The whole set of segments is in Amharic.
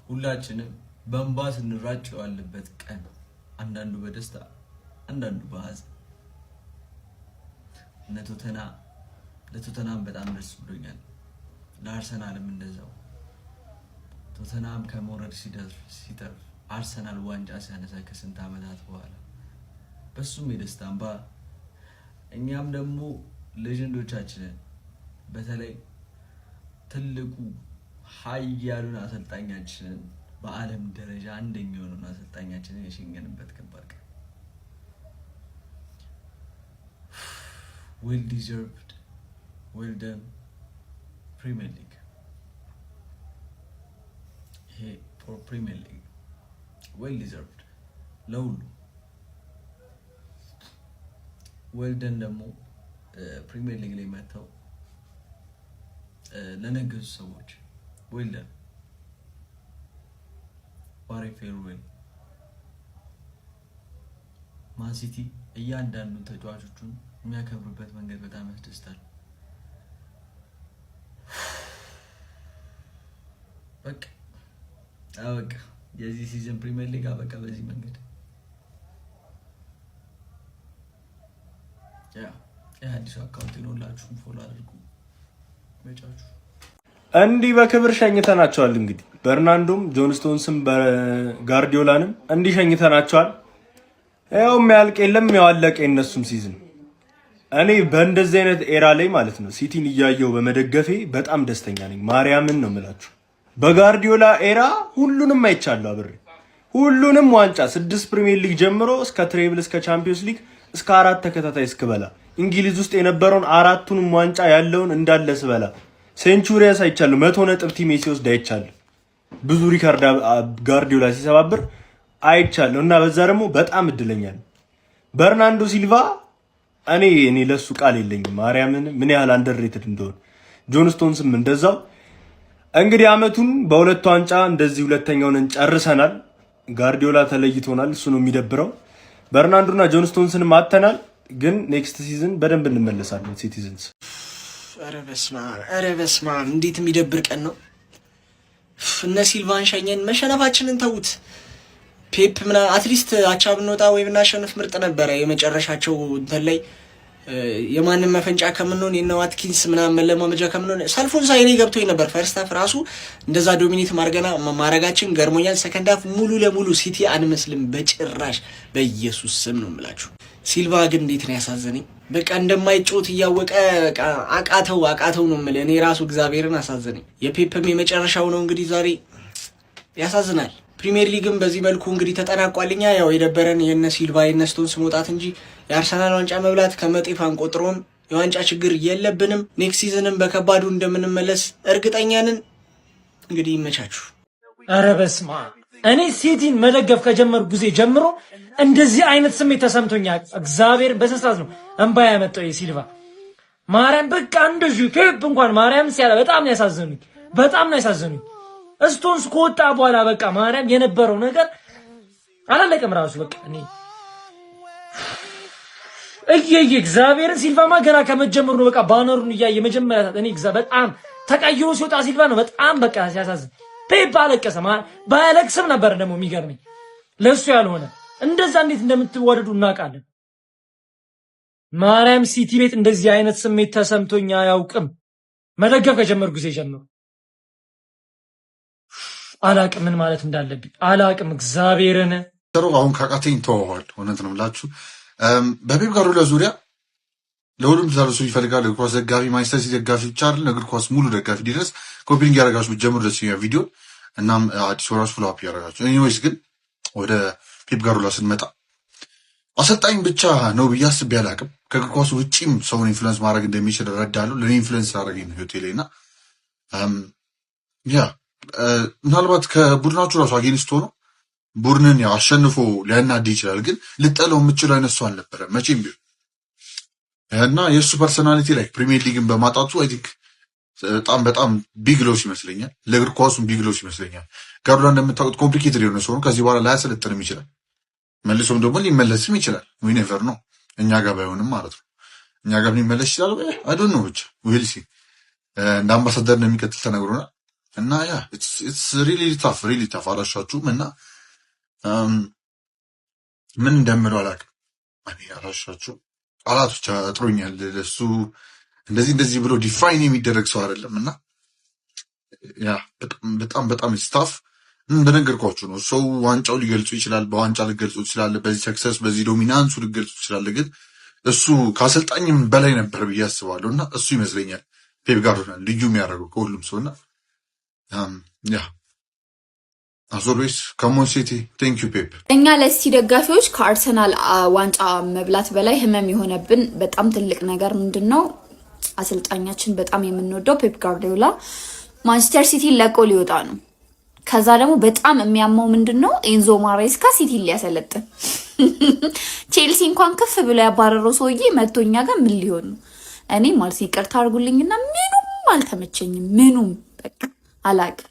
ሁላችንም በእንባ ስንራጭ ያለበት ቀን፣ አንዳንዱ በደስታ አንዳንዱ በሐዘን። ለቶተናም በጣም ደስ ብሎኛል፣ ለአርሰናልም እንደዛው። ቶተናም ከመውረድ ሲተርፍ አርሰናል ዋንጫ ሲያነሳ ከስንት ዓመታት በኋላ በሱም የደስታ እንባ፣ እኛም ደግሞ ሌጀንዶቻችንን በተለይ ትልቁ ኃያሉን አሰልጣኛችንን በዓለም ደረጃ አንደኛ የሆነውን አሰልጣኛችንን የሸኘንበት ከባድ ቀን። well deserved, well done Premier League. Hey, for Premier League well deserved ለሁሉ well done ደግሞ ፕሪሚየር ሊግ ላይ መጥተው ለነገሱ ሰዎች well done what a farewell። ማን ሲቲ እያንዳንዱ ተጫዋቾቹን የሚያከብሩበት መንገድ በጣም ያስደስታል። በቃ የዚህ ሲዝን ፕሪሚየር ሊግ በቃ በዚህ መንገድ አዲሱ አካውንት ነው፣ ፎሎ አድርጉ። መጫቹ እንዲህ በክብር ሸኝተናቸዋል። እንግዲህ በርናንዶም ጆን ስቶንስም በጋርዲዮላንም እንዲህ ሸኝተናቸዋል። ያው የሚያልቅ የለም ያለቀ የነሱም ሲዝን። እኔ በእንደዚህ አይነት ኤራ ላይ ማለት ነው ሲቲን እያየው በመደገፌ በጣም ደስተኛ ነኝ። ማርያምን ነው የምላችሁ። በጋርዲዮላ ኤራ ሁሉንም አይቻለሁ አብሬ፣ ሁሉንም ዋንጫ 6 ፕሪሚየር ሊግ ጀምሮ እስከ ትሬብል እስከ ቻምፒዮንስ ሊግ እስከ 4 ተከታታይ እስክበላ፣ እንግሊዝ ውስጥ የነበረውን 4ቱንም ዋንጫ ያለውን እንዳለ ስበላ፣ ሴንቹሪያስ አይቻለሁ፣ 100 ነጥብ ቲም ሲወስድ አይቻለሁ፣ ብዙ ሪካርድ ጋርዲዮላ ሲሰባብር አይቻለሁ። እና በዛ ደግሞ በጣም እድለኛ ነኝ። በርናንዶ ሲልቫ እኔ ለሱ ቃል የለኝም። ማርያምን ምን ያህል አንደርሬትድ እንደሆነ። ጆን ስቶንስም እንደዛው። እንግዲህ አመቱን በሁለት ዋንጫ እንደዚህ ሁለተኛውን ጨርሰናል። ጋርዲዮላ ተለይቶናል፣ እሱ ነው የሚደብረው። በርናንዶና ጆን ስቶንስንም አጥተናል፣ ግን ኔክስት ሲዝን በደንብ እንመለሳለን ሲቲዝንስ። ኧረ በስመ አብ እንዴት የሚደብር ቀን ነው። እነ ሲልቫን ሸኘን፣ መሸነፋችንን ተዉት። ፔፕ አትሊስት አቻ ብንወጣ ወይ ብናሸንፍ ምርጥ ነበረ። የመጨረሻቸው እንትን ላይ የማንም መፈንጫ ከምንሆን የነ ዋትኪንስ ምናምን መለማመጃ ከምንሆን ሰልፉን ሳይኔ ገብቶኝ ነበር። ፈርስት ሃፍ ራሱ እንደዛ ዶሚኔት ማረጋችን ገርሞኛል። ሰከንድ ሃፍ ሙሉ ለሙሉ ሲቲ አንመስልም በጭራሽ። በኢየሱስ ስም ነው የምላችሁ። ሲልቫ ግን እንዴት ነው ያሳዘነኝ። በቃ እንደማይጮት እያወቀ አቃተው ነው የምልህ። እኔ ራሱ እግዚአብሔርን አሳዘነኝ። የፔፕም የመጨረሻው ነው እንግዲህ ዛሬ። ያሳዝናል። ፕሪሚየር ሊግም በዚህ መልኩ እንግዲህ ተጠናቋልኛ። ያው የደበረን የነ ሲልቫ የነ ስቶንስ መውጣት እንጂ የአርሰናል ዋንጫ መብላት ከመጤፍ አንቆጥሮም። የዋንጫ ችግር የለብንም። ኔክስት ሲዝንም በከባዱ እንደምንመለስ እርግጠኛ ነን። እንግዲህ ይመቻችሁ። ኧረ በስመ አብ። እኔ ሲቲን መደገፍ ከጀመሩ ጊዜ ጀምሮ እንደዚህ አይነት ስሜት ተሰምቶኛል። እግዚአብሔር በስንት ነው እንባ ያመጣው የሲልቫ ማርያም። በቃ እንደዚህ ፔፕ እንኳን ማርያም ሲያለ በጣም ነው ያሳዘኑኝ። ስቶንስ ከወጣ በኋላ በቃ ማርያም የነበረው ነገር አላለቀም ራሱ። በቃ እኔ እግዚአብሔርን ሲልቫማ ገና ከመጀመሩ ነው በቃ ባነሩን እያየ መጀመሪያ እኔ በጣም ተቀይሮ ሲወጣ ሲልቫ ነው በጣም በቃ ሲያሳዝን። ፔፕ አለቀሰ። ባያለቅስም ነበር ደግሞ የሚገርመኝ ለሱ ያልሆነ። እንደዛ እንዴት እንደምትወደዱ እናውቃለን። ማርያም ሲቲ ቤት እንደዚህ አይነት ስሜት ተሰምቶኛ አያውቅም። መደገፍ ከጀመሩ ጊዜ ጀምሮ አላቅም ምን ማለት እንዳለብኝ አላቅም። እግዚአብሔርን አሁን ካቃተኝ ተወዋል። እውነት ነው የምላችሁ። በፔፕ ጋርዲዮላ ዙሪያ ለሁሉም ተዛለሱ ይፈልጋል። እግር ኳስ ደጋፊ ማንቸስተር ሲቲ ደጋፊ ብቻ አይደለም፣ እግር ኳስ ሙሉ ደጋፊ ድረስ ኮፒንግ ያደረጋችሁ ብትጀምሩ ደስ ይላል ቪዲዮ። እናም አዲስ ወራሽ ፎሎ አፕ ያደረጋችሁ። ኤኒዌይስ ግን ወደ ፔፕ ጋርዲዮላ ስንመጣ አሰልጣኝ ብቻ ነው ብዬ አስቤ አላቅም። ከእግር ኳሱ ውጪም ሰውን ኢንፍሉዌንስ ማድረግ እንደሚችል እረዳለሁ። ለኔ ኢንፍሉዌንስ አደረገኝ ነው ህይወቴ ላይና ምናልባት ከቡድናችሁ ራሱ አጌንስት ሆኖ ቡድንን ያው አሸንፎ ሊያናድ ይችላል፣ ግን ልጠለው የምችለው አይነት ሰው አልነበረም መቼም ቢሆን እና የእሱ ፐርሶናሊቲ ላይ ፕሪሚየር ሊግን በማጣቱ አይ ቲንክ በጣም ቢግ ሎስ ይመስለኛል። ለእግር ኳሱም ቢግ ሎስ ይመስለኛል። ጋርዲዮላ እንደምታውቁት ኮምፕሊኬትድ የሆነ ሰው ነው። ከዚህ በኋላ ላያሰለጥንም ይችላል፣ መልሶም ደግሞ ሊመለስም ይችላል። ዊ ኔቨር ነው። እኛ ጋር ባይሆንም ማለት ነው። እኛ ጋር ሊመለስ ይችላል። አይ ዶንት ኖ ብቻ ዊል ሲ። እንደ አምባሳደር ነው የሚቀጥል ተነግሮናል። እና ያ ኢትስ ሪሊ ታፍ አላሻችሁም። እና ምን እንደምለው አላውቅም። እኔ አላሻችሁ ቃላቶች አጥሮኛል። ለሱ እንደዚህ ብሎ ዲፋይን የሚደረግ ሰው አይደለም። እና ያ በጣም ስታፍ እንደነገርኳችሁ ነው። ሰው ዋንጫው ሊገልጹ ይችላል፣ በዋንጫ ሊገልጹ ይችላል፣ በዚህ ሰክሰስ በዚህ ዶሚናንሱ ሊገልጹ ይችላል። ግን እሱ ከአሰልጣኝም በላይ ነበር ብዬ አስባለሁ። እና እሱ ይመስለኛል ፔፕ ጋርዲዮላ ልዩ የሚያደርገው ከሁሉም ሰው። እና ያ አዞሎስ ከሞን ሲቲ ቴንክ ዩ ፔፕ። እኛ ለሲቲ ደጋፊዎች ከአርሰናል ዋንጫ መብላት በላይ ህመም የሆነብን በጣም ትልቅ ነገር ምንድነው? አሰልጣኛችን በጣም የምንወደው ፔፕ ጋርዲዮላ ማንቸስተር ሲቲ ለቆ ሊወጣ ነው። ከዛ ደግሞ በጣም የሚያመው ምንድነው? ኤንዞ ማሬስካ ሲቲ ሊያሰለጥን ቼልሲ እንኳን ከፍ ብሎ ያባረረው ሰውዬ መቶኛ ጋር ምን ሊሆን ነው? እኔ ማለት ይቅርታ አድርጉልኝና ምኑም አልተመቸኝም። ምኑም በቃ አላቅም።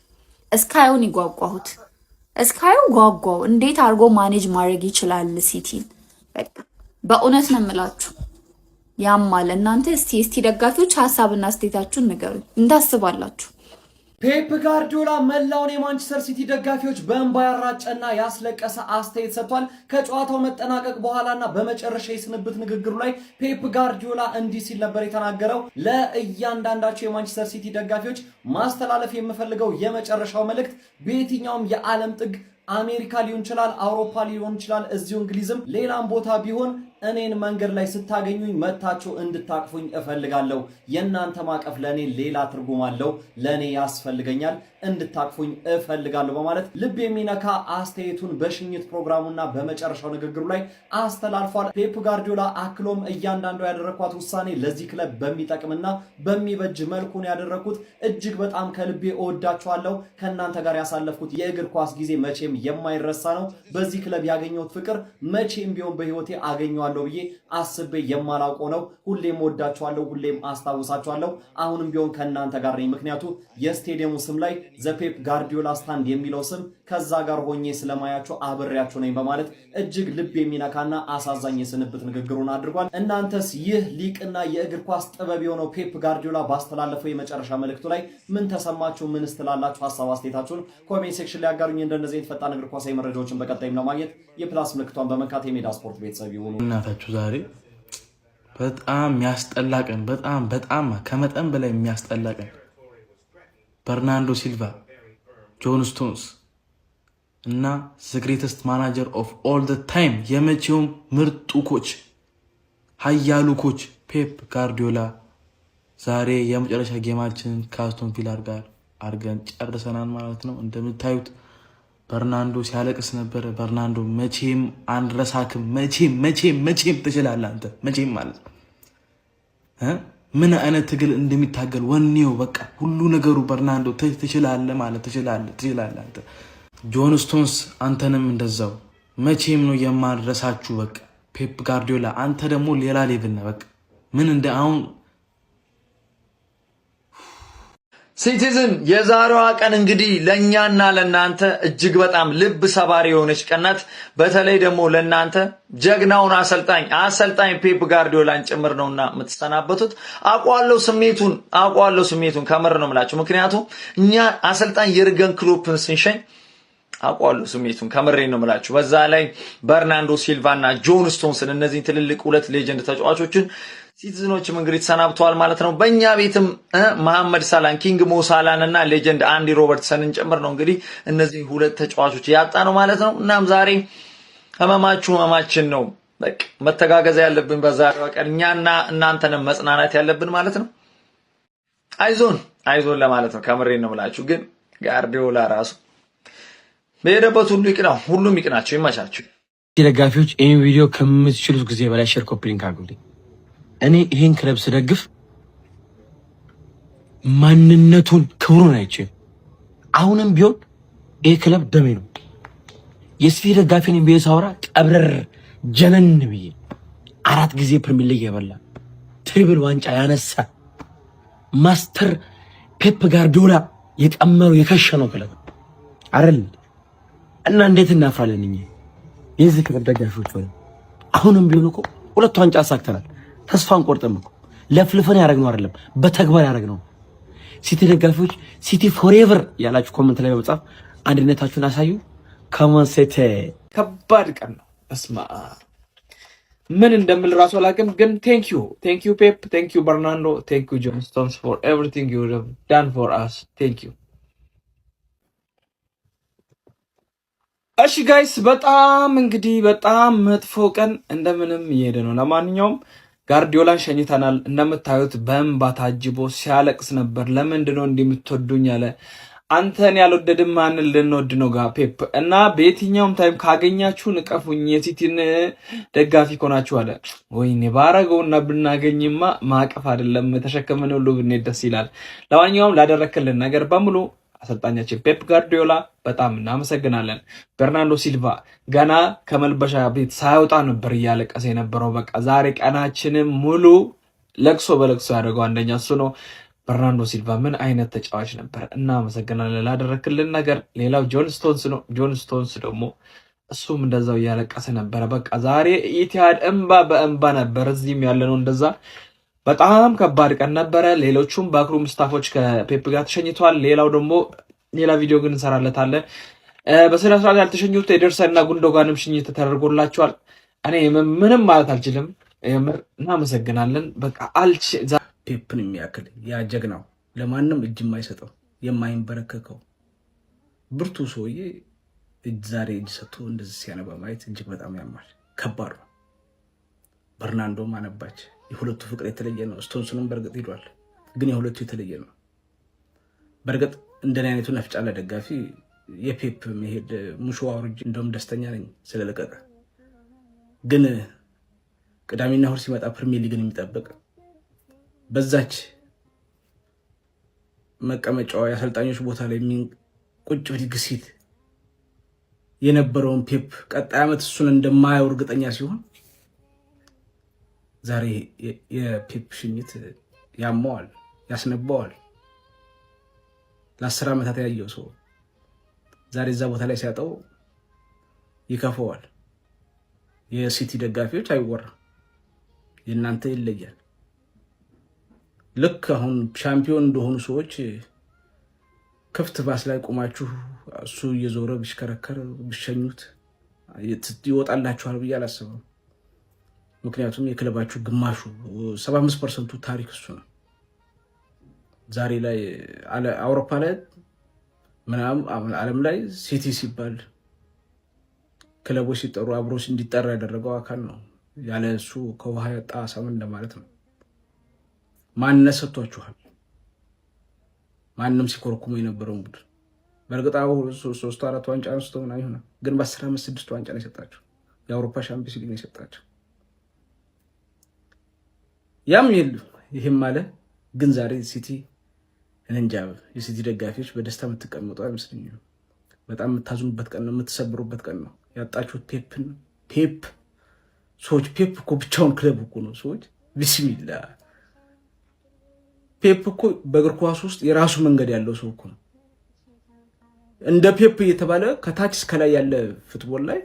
እስካዩን ይጓጓሁት እስካዩ ጓጓው። እንዴት አድርጎ ማኔጅ ማድረግ ይችላል ሲቲን? በቃ በእውነት ነው የምላችሁ ያማል። እናንተ እስቲ ደጋፊዎች ሀሳብና አስተያየታችሁን ንገሩኝ። እንታስባላችሁ? ፔፕ ጋርዲዮላ መላውን የማንቸስተር ሲቲ ደጋፊዎች በእንባ ያራጨና ያስለቀሰ አስተያየት ሰጥቷል። ከጨዋታው መጠናቀቅ በኋላና በመጨረሻ የስንብት ንግግሩ ላይ ፔፕ ጋርዲዮላ እንዲህ ሲል ነበር የተናገረው። ለእያንዳንዳቸው የማንቸስተር ሲቲ ደጋፊዎች ማስተላለፍ የምፈልገው የመጨረሻው መልእክት በየትኛውም የዓለም ጥግ አሜሪካ ሊሆን ይችላል፣ አውሮፓ ሊሆን ይችላል፣ እዚሁ እንግሊዝም ሌላም ቦታ ቢሆን እኔን መንገድ ላይ ስታገኙኝ መታችሁ እንድታቅፉኝ እፈልጋለሁ። የእናንተ ማቀፍ ለእኔ ሌላ ትርጉም አለው፣ ለእኔ ያስፈልገኛል፣ እንድታቅፉኝ እፈልጋለሁ በማለት ልብ የሚነካ አስተያየቱን በሽኝት ፕሮግራሙና በመጨረሻው ንግግሩ ላይ አስተላልፏል። ፔፕ ጋርዲዮላ አክሎም እያንዳንዱ ያደረኳት ውሳኔ ለዚህ ክለብ በሚጠቅምና በሚበጅ መልኩ ነው ያደረኩት። እጅግ በጣም ከልቤ እወዳችኋለሁ። ከእናንተ ጋር ያሳለፍኩት የእግር ኳስ ጊዜ መቼም የማይረሳ ነው። በዚህ ክለብ ያገኘሁት ፍቅር መቼም ቢሆን በህይወቴ አገኘዋለሁ ብዬ አስቤ የማላውቀው ነው። ሁሌም ወዳችኋለሁ፣ ሁሌም አስታውሳችኋለሁ። አሁንም ቢሆን ከእናንተ ጋር ነኝ። ምክንያቱ የስቴዲየሙ ስም ላይ ዘፔፕ ጋርዲዮላ ስታንድ የሚለው ስም ከዛ ጋር ሆኜ ስለማያችሁ አብሬያችሁ ነኝ በማለት እጅግ ልብ የሚነካና አሳዛኝ የስንብት ንግግሩን አድርጓል። እናንተስ ይህ ሊቅና የእግር ኳስ ጥበብ የሆነው ፔፕ ጋርዲዮላ ባስተላለፈው የመጨረሻ መልእክቱ ላይ ምን ተሰማችሁ? ምን ስትላላችሁ? ሀሳብ አስተያየታችሁን ኮሜንት ሴክሽን ላይ አጋሩኝ። እንደነዚህ ፈጣን እግር ኳሳዊ መረጃዎችን በቀጣይም ለማግኘት የፕላስ ምልክቷን በመንካት የሜዳ ስፖርት ቤተሰብ ይሁኑ። እናታችሁ ዛሬ በጣም የሚያስጠላቀን በጣም ከመጠን በላይ የሚያስጠላቀን በርናንዶ ሲልቫ፣ ጆን ስቶንስ እና ዘ ግሬተስት ማናጀር ኦፍ ኦል ዘ ታይም የመቼውም ምርጡ ኮች ሀያሉ ኮች ፔፕ ጋርዲዮላ ዛሬ የመጨረሻ ጌማችንን ከአስቶን ቪላ ጋር አድርገን ጨርሰናል ማለት ነው። እንደምታዩት በርናንዶ ሲያለቅስ ነበረ። በርናንዶ መቼም አንረሳክም፣ መቼም ትችላለህ አንተ መቼም ማለት ነው። ምን አይነት ትግል እንደሚታገል ወኔው በቃ ሁሉ ነገሩ በርናንዶ ትችላለህ ማለት ትችላለህ አንተ። ጆን ስቶንስ አንተንም እንደዛው መቼም ነው የማንረሳችሁ። በቃ ፔፕ ጋርዲዮላ አንተ ደግሞ ሌላ ሌቭል ነህ። በቃ ምን እንደ አሁን ሲቲዝን የዛሬዋ ቀን እንግዲህ ለኛና ለናንተ እጅግ በጣም ልብ ሰባሪ የሆነች ቀን ናት። በተለይ ደግሞ ለናንተ ጀግናውን አሰልጣኝ ፔፕ ጋርዲዮላን ጭምር ነውና የምትሰናበቱት። አውቀዋለሁ ስሜቱን ከምር ነው የምላችሁ። ምክንያቱም እኛ አሰልጣኝ የርገን ክሎፕን ስንሸኝ አውቀዋለሁ ስሜቱን ከምሬ ነው የምላችሁ። በዛ ላይ በርናንዶ ሲልቫና ጆን ስቶንስን እነዚህ ትልልቅ ሁለት ሌጀንድ ተጫዋቾችን ሲቲዝኖችም እንግዲህ ተሰናብተዋል ማለት ነው። በእኛ ቤትም መሐመድ ሳላን፣ ኪንግ ሞ ሳላን እና ሌጀንድ አንዲ ሮበርትሰንን ጭምር ነው እንግዲህ እነዚህ ሁለት ተጫዋቾች ያጣ ነው ማለት ነው። እናም ዛሬ ህመማችን ነው። በቃ መተጋገዝ ያለብን በዛሬው ቀን እኛና እናንተንም መጽናናት ያለብን ማለት ነው። አይዞን ለማለት ነው ከምሬ ነው የምላችሁ። ግን ጋርዲዮላ ራሱ በሄደበት ሁሉም ይቅናቸው፣ ይመቻችሁ። ደጋፊዎች ይህን ቪዲዮ ከምትችሉት ጊዜ በላይ ሼር፣ ኮፒ ሊንክ አድርጉልኝ። እኔ ይሄን ክለብ ስደግፍ ማንነቱን ክብሩን አይቼ አሁንም ቢሆን ይሄ ክለብ ደሜ ነው። የስፊ ደጋፊ ነኝ ብዬ ሳወራ ቀብረር ጀነን ብዬ 4 ጊዜ ፕሪሚየር ሊግ የበላ ትሪብል ዋንጫ ያነሳ ማስተር ፔፕ ጋርዲዮላ የቀመሩ የከሸነው ክለብ አይደል? እና እንዴት እናፍራለን እኛ የዚህ ክለብ ደጋፊዎች ሆነ። አሁንም ቢሆን እኮ 2 ዋንጫ አሳክተናል። ተስፋን ቆርጠም እኮ ለፍልፈን ያደረግነው አይደለም፣ በተግባር ያደረግነው። ሲቲ ደጋፊዎች ሲቲ ፎሬቨር ያላችሁ ኮሜንት ላይ በመጻፍ አንድነታችሁን አሳዩ። ከመንሴቴ ከባድ ቀን ነው። እስማ ምን እንደምል ራሱ አላውቅም፣ ግን ቴንክ ዩ ፔፕ፣ ቴንክ ዩ በርናንዶ፣ ቴንክ ዩ ጆን ስቶንስ ፎር ኤቭሪቲንግ ዩ ሃቭ ዳን ፎር አስ ቴንክ ዩ። እሺ ጋይስ በጣም እንግዲህ በጣም መጥፎ ቀን እንደምንም እየሄደ ነው። ለማንኛውም ጋርዲዮላን ሸኝተናል። እንደምታዩት በእንባ ታጅቦ ሲያለቅስ ነበር። ለምንድን ነው እንደምትወዱኝ ያለ አንተን ያልወደድን ማንን ልንወድ ነው? ጋር ፔፕ እና በየትኛውም ታይም ካገኛችሁ ንቀፉኝ፣ የሲቲን ደጋፊ ኮናችሁ አለ። ወይኔ ባረገውና ብናገኝማ ማቀፍ አይደለም ተሸከመን ሁሉ ብንሄድ ደስ ይላል። ለማንኛውም ላደረክልን ነገር በሙሉ አሰልጣኛችን ፔፕ ጋርዲዮላ በጣም እናመሰግናለን። በርናንዶ ሲልቫ ገና ከመልበሻ ቤት ሳይወጣ ነበር እያለቀሰ የነበረው። በቃ ዛሬ ቀናችንም ሙሉ ለቅሶ በለቅሶ ያደርገው አንደኛ እሱ ነው። በርናንዶ ሲልቫ ምን አይነት ተጫዋች ነበር! እናመሰግናለን ላደረክልን ነገር። ሌላው ጆን ስቶንስ ነው። ጆን ስቶንስ ደግሞ እሱም እንደዛው እያለቀሰ ነበረ። በቃ ዛሬ ኢቲሃድ እንባ በእንባ ነበር። እዚህም ያለ ነው እንደዛ። በጣም ከባድ ቀን ነበረ። ሌሎቹም ባክሩም ስታፎች ከፔፕ ጋር ተሸኝተዋል። ሌላው ደግሞ ሌላ ቪዲዮ ግን እንሰራለታለን። በስነ ስርዓት ያልተሸኙት ኤደርሰንና ጉንዶጋንም ሽኝት ተደርጎላቸዋል። እኔ ምንም ማለት አልችልም። የምር እናመሰግናለን። በቃ ፔፕን የሚያክል ያ ጀግናው ለማንም እጅ የማይሰጠው የማይንበረከከው ብርቱ ሰውዬ ዛሬ እጅ ሰጥቶ እንደዚህ ሲያነባ ማየት እጅግ በጣም ያማል። ከባድ ነው። በርናንዶም አነባች። የሁለቱ ፍቅር የተለየ ነው። ስቶንስንም በእርግጥ ሂዷል፣ ግን የሁለቱ የተለየ ነው። በእርግጥ እንደኔ አይነቱ ነፍጫላ ደጋፊ የፔፕ መሄድ ሙሾ አውርጅ እንደውም ደስተኛ ነኝ ስለለቀቀ። ግን ቅዳሜና እሑድ ሲመጣ ፕሪሚየር ሊግን የሚጠብቅ በዛች መቀመጫዋ የአሰልጣኞች ቦታ ላይ ቁጭ ብድግ ሲል የነበረውን ፔፕ ቀጣይ ዓመት እሱን እንደማያው እርግጠኛ ሲሆን ዛሬ የፔፕ ሽኝት ያመዋል፣ ያስነባዋል። ለ10 ዓመታት ያየው ሰው ዛሬ እዛ ቦታ ላይ ሲያጣው ይከፈዋል። የሲቲ ደጋፊዎች አይወራም፣ የእናንተ ይለያል። ልክ አሁን ሻምፒዮን እንደሆኑ ሰዎች ክፍት ባስ ላይ ቆማችሁ እሱ እየዞረ ቢሽከረከር ቢሸኙት ይወጣላችኋል ብዬ አላስብም። ምክንያቱም የክለባችሁ ግማሹ 75% ታሪክ እሱ ነው። ዛሬ ላይ አውሮፓ ላይ ምናምን ዓለም ላይ ሲቲ ሲባል ክለቦች ሲጠሩ አብሮ እንዲጠራ ያደረገው አካል ነው። ያለ እሱ ከውሃ ያጣ ሰምን እንደማለት ነው። ማንነት ሰጥቷችኋል። ማንም ሲኮረኩሙ የነበረውን ቡድን በእርግጥ 3-4 ዋንጫ አንስቶ ምናምን ይሆናል፣ ግን በ10 ዓመት 6 ዋንጫ ነው የሰጣቸው። የአውሮፓ ሻምፒዮንስ ሊግ ነው የሰጣቸው። ያም ይህም ማለት ግን ዛሬ ሲቲ እንጃ፣ የሲቲ ደጋፊዎች በደስታ የምትቀመጡ አይመስለኝም። በጣም የምታዝኑበት ቀን ነው፣ የምትሰብሩበት ቀን ነው። ያጣችሁት ፔፕ ሰዎች ፔፕ እኮ ብቻውን ክለብ እኮ ነው ሰዎች። ቢስሚላ ፔፕ እኮ በእግር ኳስ ውስጥ የራሱ መንገድ ያለው ሰው እኮ ነው። እንደ ፔፕ እየተባለ ከታች እስከ ላይ ያለ ፉትቦል ላይ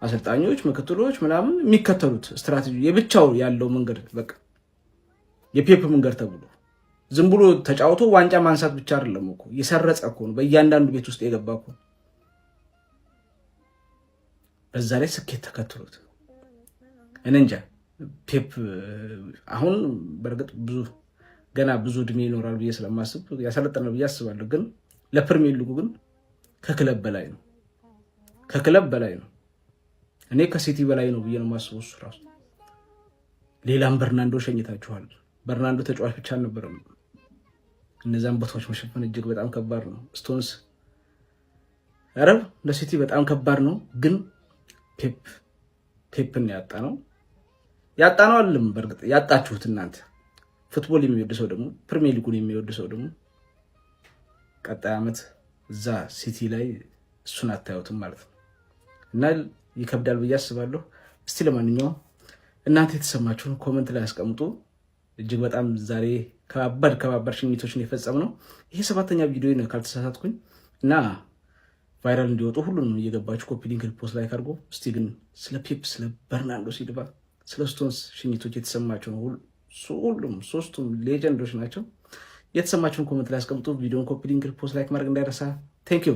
አሰልጣኞች፣ ምክትሎች ምናምን የሚከተሉት ስትራቴጂ የብቻው ያለው መንገድ በቃ የፔፕ መንገድ ተብሎ ዝም ብሎ ተጫውቶ ዋንጫ ማንሳት ብቻ አይደለም እኮ የሰረጸ እኮ ነው። በእያንዳንዱ ቤት ውስጥ የገባ እኮ በዛ ላይ ስኬት ተከትሎት እኔ እንጃ። ፔፕ አሁን በእርግጥ ገና ብዙ እድሜ ይኖራል ብዬ ስለማስብ ያሰለጠነ ብዬ አስባለሁ። ግን ለፕሪሚየር ሊጉ ግን ከክለብ በላይ ነው፣ ከክለብ በላይ ነው። እኔ ከሲቲ በላይ ነው ብዬ ነው የማስበው እሱ ራሱ። ሌላም በርናንዶ ሸኝታችኋል። በርናንዶ ተጫዋች ብቻ አልነበረም። እነዛን ቦታዎች መሸፈን እጅግ በጣም ከባድ ነው። ስቶንስ አረብ ለሲቲ በጣም ከባድ ነው። ግን ፔፕን ያጣ ነው አለም። በእርግጥ ያጣችሁት እናንተ ፉትቦል የሚወድ ሰው ደግሞ ፕሪሚየር ሊጉን የሚወድ ሰው ደግሞ ቀጣይ ዓመት እዛ ሲቲ ላይ እሱን አታዩትም ማለት ነው እና ይከብዳል ብዬ አስባለሁ። እስቲ ለማንኛውም እናንተ የተሰማችሁን ኮመንት ላይ አስቀምጡ። እጅግ በጣም ዛሬ ከባባድ ሽኝቶችን የፈጸምነው ይሄ 7ኛ ቪዲዮ ነው ካልተሳሳትኩኝ እና ቫይራል እንዲወጡ ሁሉንም እየገባችሁ ኮፒ ሊንክ ፖስት ላይ አድርጎ። እስቲ ግን ስለ ፔፕ፣ ስለ በርናንዶ ሲልቫ፣ ስለ ስቶንስ ሽኝቶች የተሰማችሁ ነው። ሁሉም ሶስቱም ሌጀንዶች ናቸው። የተሰማችሁን ኮመንት ላይ አስቀምጡ። ቪዲዮን ኮፒ ሊንክ፣ ፖስት፣ ላይክ ማድረግ እንዳይረሳ። ቴንክ ዩ